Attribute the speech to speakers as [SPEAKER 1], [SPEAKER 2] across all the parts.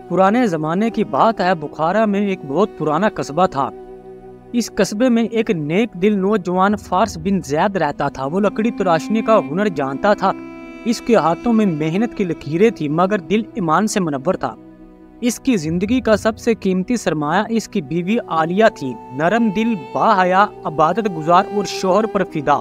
[SPEAKER 1] پرانے زمانے کی بات ہے، بخارا میں ایک بہت پرانا قصبہ تھا۔ اس قصبے میں ایک نیک دل نوجوان فارس بن زید رہتا تھا۔ وہ لکڑی تراشنے کا ہنر جانتا تھا۔ اس کے ہاتھوں میں محنت کی لکیریں تھی، مگر دل ایمان سے منور تھا۔ اس کی زندگی کا سب سے قیمتی سرمایہ اس کی بیوی عالیہ تھی، نرم دل، باحیا، عبادت گزار اور شوہر پر فدا۔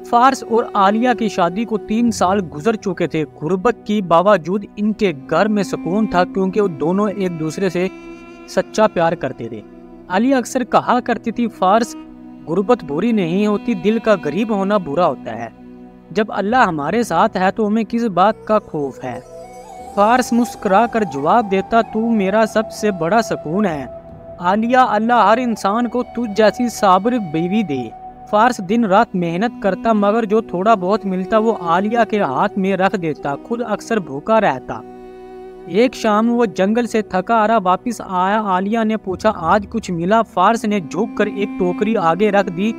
[SPEAKER 1] فارس اور عالیہ کی شادی کو 3 سال گزر چکے تھے۔ غربت کی باوجود ان کے گھر میں سکون تھا، کیونکہ وہ دونوں ایک دوسرے سے سچا پیار کرتے تھے۔ عالیہ اکثر کہا کرتی تھی، فارس، غربت بری نہیں ہوتی، دل کا غریب ہونا برا ہوتا ہے۔ جب اللہ ہمارے ساتھ ہے تو ہمیں کس بات کا خوف ہے؟ فارس مسکرا کر جواب دیتا، تو میرا سب سے بڑا سکون ہے۔ عالیہ، اللہ ہر انسان کو تجھ جیسی صابر بیوی دے۔ فارس دن رات محنت کرتا، مگر جو تھوڑا بہت ملتا وہ عالیہ کے ہاتھ میں رکھ دیتا، خود اکثر بھوکا رہتا۔ ایک شام وہ جنگل سے تھکا ہارا واپس آیا۔ عالیہ نے پوچھا، آج کچھ ملا؟ فارس نے جھک کر ایک ٹوکری آگے رکھ دی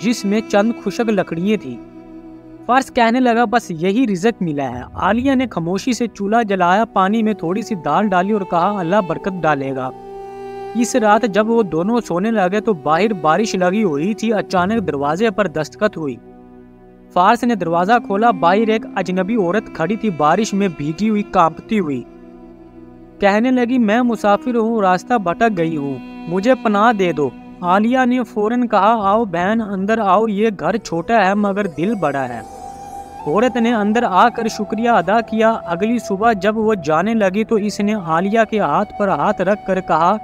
[SPEAKER 1] جس میں چند خشک لکڑیاں تھیں۔ فارس کہنے لگا، بس یہی رزق ملا ہے۔ عالیہ نے خاموشی سے چولہا جلایا، پانی میں تھوڑی سی دال ڈالی اور کہا، اللہ برکت ڈالے گا۔ اس رات جب وہ دونوں سونے لگے تو باہر بارش لگی ہوئی تھی۔ اچانک دروازے پر دستخط ہوئی۔ فارس نے دروازہ کھولا، باہر ایک اجنبی عورت کھڑی تھی، بارش میں بھیگی ہوئی، کانپتی ہوئی۔ کہنے لگی، میں مسافر ہوں، راستہ بھٹک گئی ہوں، مجھے پناہ دے دو۔ عالیہ نے فوراً کہا، آؤ بہن، اندر آؤ، یہ گھر چھوٹا ہے مگر دل بڑا ہے۔ عورت نے اندر آ کر شکریہ ادا کیا۔ اگلی صبح جب وہ جانے لگی تو اس نے عالیہ کے ہاتھ پر ہاتھ رکھ کر کہا،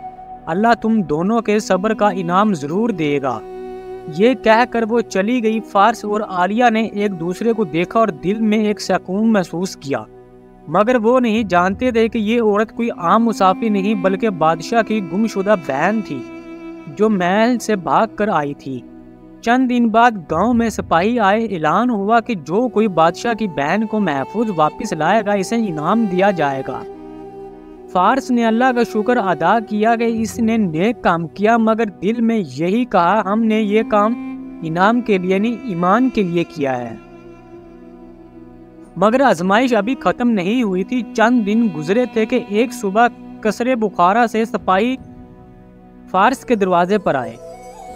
[SPEAKER 1] اللہ تم دونوں کے صبر کا انعام ضرور دے گا۔ یہ کہہ کر وہ چلی گئی۔ فارس اور عالیہ نے ایک دوسرے کو دیکھا اور دل میں ایک سکون محسوس کیا، مگر وہ نہیں جانتے تھے کہ یہ عورت کوئی عام مسافر نہیں بلکہ بادشاہ کی گمشدہ بہن تھی جو محل سے بھاگ کر آئی تھی۔ چند دن بعد گاؤں میں سپاہی آئے، اعلان ہوا کہ جو کوئی بادشاہ کی بہن کو محفوظ واپس لائے گا اسے انعام دیا جائے گا۔ فارس نے اللہ کا شکر ادا کیا کہ اس نے نیک کام کیا، مگر دل میں یہی کہا، ہم نے یہ کام انعام کے لیے نہیں، ایمان کے لیے کیا ہے۔ مگر آزمائش ابھی ختم نہیں ہوئی تھی۔ چند دن گزرے تھے کہ ایک صبح قصر بخارا سے سپاہی فارس کے دروازے پر آئے۔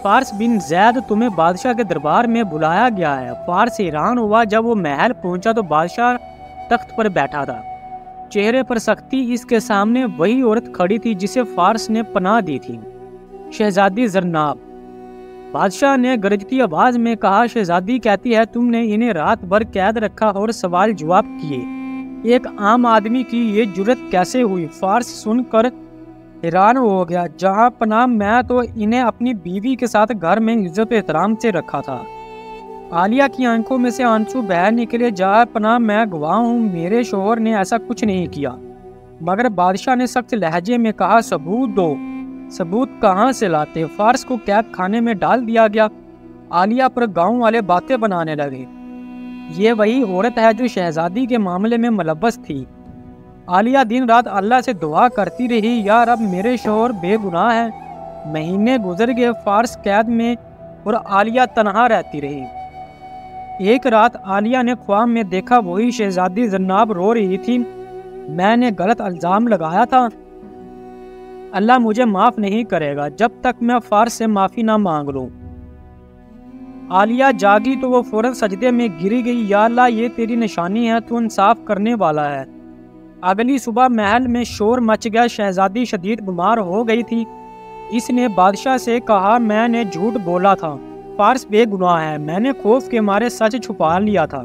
[SPEAKER 1] فارس بن زید، تمہیں بادشاہ کے دربار میں بلایا گیا ہے۔ فارس حیران ہوا۔ جب وہ محل پہنچا تو بادشاہ تخت پر بیٹھا تھا، چہرے پر سختی۔ اس کے سامنے وہی عورت کھڑی تھی جسے فارس نے پناہ دی تھی، شہزادی زرناب۔ بادشاہ نے گرجتی آواز میں کہا، شہزادی کہتی ہے تم نے انہیں رات بھر قید رکھا اور سوال جواب کیے، ایک عام آدمی کی یہ جرت کیسے ہوئی؟ فارس سن کر حیران ہو گیا، جہاں پناہ میں تو انہیں اپنی بیوی کے ساتھ گھر میں عزت و احترام سے رکھا تھا۔ عالیہ کی آنکھوں میں سے آنسو بہہ نکلے، جہاں پناہ میں گواہ ہوں، میرے شوہر نے ایسا کچھ نہیں کیا۔ مگر بادشاہ نے سخت لہجے میں کہا، ثبوت دو۔ ثبوت کہاں سے لاتے؟ فارس کو قید خانے میں ڈال دیا گیا۔ عالیہ پر گاؤں والے باتیں بنانے لگے، یہ وہی عورت ہے جو شہزادی کے معاملے میں ملوث تھی۔ عالیہ دن رات اللہ سے دعا کرتی رہی، یا رب میرے شوہر بے گناہ ہیں۔ مہینے گزر گئے، فارس قید میں اور عالیہ تنہا رہتی رہی۔ ایک رات عالیہ نے خواب میں دیکھا، وہی شہزادی زرناب رو رہی تھی، میں نے غلط الزام لگایا تھا، اللہ مجھے معاف نہیں کرے گا جب تک میں فارس سے معافی نہ مانگ لوں۔ عالیہ جاگی تو وہ فوراً سجدے میں گری گئی، یا اللہ یہ تیری نشانی ہے، تو انصاف کرنے والا ہے۔ اگلی صبح محل میں شور مچ گیا، شہزادی شدید بیمار ہو گئی تھی۔ اس نے بادشاہ سے کہا، میں نے جھوٹ بولا تھا، فارس بے گناہ ہے، میں نے خوف کے مارے سچ چھپا لیا تھا۔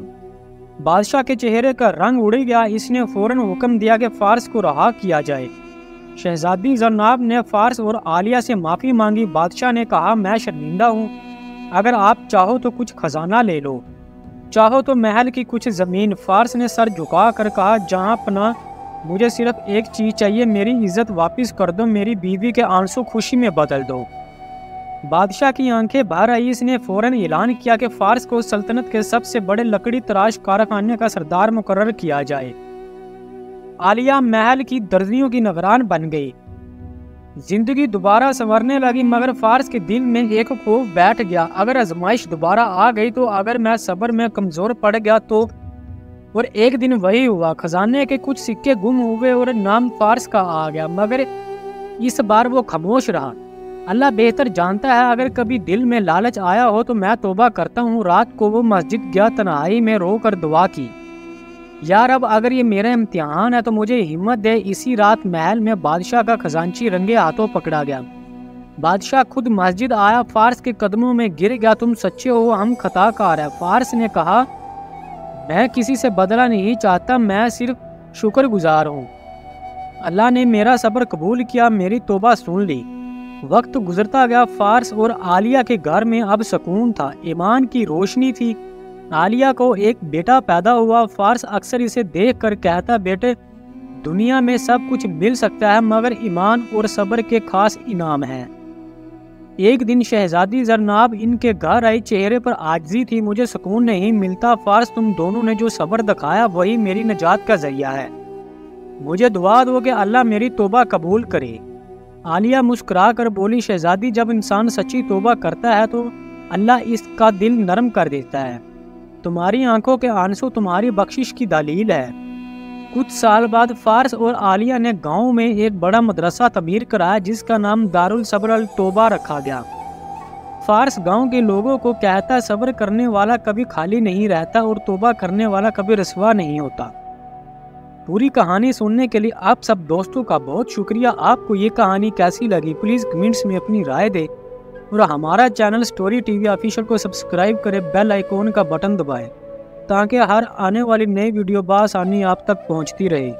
[SPEAKER 1] بادشاہ کے چہرے کا رنگ اڑ گیا۔ اس نے فوراً حکم دیا کہ فارس کو رہا کیا جائے۔ شہزادی زرناب نے فارس اور عالیہ سے معافی مانگی۔ بادشاہ نے کہا، میں شرمندہ ہوں، اگر آپ چاہو تو کچھ خزانہ لے لو، چاہو تو محل کی کچھ زمین۔ فارس نے سر جھکا کر کہا، جہاں پناہ مجھے صرف ایک چیز چاہیے، میری عزت واپس کر دو، میری بیوی کے آنسو خوشی میں بدل دو۔ بادشاہ کی آنکھیں بھر آئی۔ اس نے فوراً اعلان کیا کہ فارس کو سلطنت کے سب سے بڑے لکڑی تراش کارخانے کا سردار مقرر کیا جائے۔ عالیہ محل کی درزیوں کی نگران بن گئی۔ زندگی دوبارہ سنورنے لگی، مگر فارس کے دل میں ایک خوف بیٹھ گیا، اگر آزمائش دوبارہ آ گئی تو، اگر میں صبر میں کمزور پڑ گیا تو اور ایک دن وہی ہوا، خزانے کے کچھ سکے گم ہوئے اور نام فارس کا آ گیا، مگر اس بار وہ خاموش رہا۔ اللہ بہتر جانتا ہے، اگر کبھی دل میں لالچ آیا ہو تو میں توبہ کرتا ہوں۔ رات کو وہ مسجد گیا، تنہائی میں رو کر دعا کی، یا رب اگر یہ میرا امتحان ہے تو مجھے ہمت دے۔ اسی رات محل میں بادشاہ کا خزانچی رنگے ہاتھوں پکڑا گیا۔ بادشاہ خود مسجد آیا، فارس کے قدموں میں گر گیا، تم سچے ہو، ہم خطا کار ہیں۔ فارس نے کہا، میں کسی سے بدلہ نہیں چاہتا، میں صرف شکر گزار ہوں۔ اللہ نے میرا صبر قبول کیا، میری توبہ سن لی۔ وقت گزرتا گیا، فارس اور عالیہ کے گھر میں اب سکون تھا، ایمان کی روشنی تھی۔ عالیہ کو ایک بیٹا پیدا ہوا۔ فارس اکثر اسے دیکھ کر کہتا، بیٹے دنیا میں سب کچھ مل سکتا ہے مگر ایمان اور صبر کے خاص انعام ہیں۔ ایک دن شہزادی زرناب ان کے گھر آئی، چہرے پر عاجزی تھی۔ مجھے سکون نہیں ملتا فارس، تم دونوں نے جو صبر دکھایا وہی میری نجات کا ذریعہ ہے، مجھے دعا دو کہ اللہ میری توبہ قبول کرے۔ عالیہ مسکرا کر بولی، شہزادی جب انسان سچی توبہ کرتا ہے تو اللہ اس کا دل نرم کر دیتا ہے، تمہاری آنکھوں کے آنسو تمہاری بخشش کی دلیل ہے۔ کچھ سال بعد فارس اور عالیہ نے گاؤں میں ایک بڑا مدرسہ تعمیر کرایا جس کا نام دارالصبر التوبہ رکھا گیا۔ فارس گاؤں کے لوگوں کو کہتا، صبر کرنے والا کبھی خالی نہیں رہتا اور توبہ کرنے والا کبھی رسوا نہیں ہوتا۔ پوری کہانی سننے کے لیے آپ سب دوستوں کا بہت شکریہ۔ آپ کو یہ کہانی کیسی لگی پلیز کمنٹس میں اپنی رائے دیں، اور ہمارا channel story T V official کو سبسکرائب کریں، بیل آئیکن کا بٹن دبائیں تاکہ ہر آنے والی نئی ویڈیو بآسانی آپ تک پہنچتی رہے۔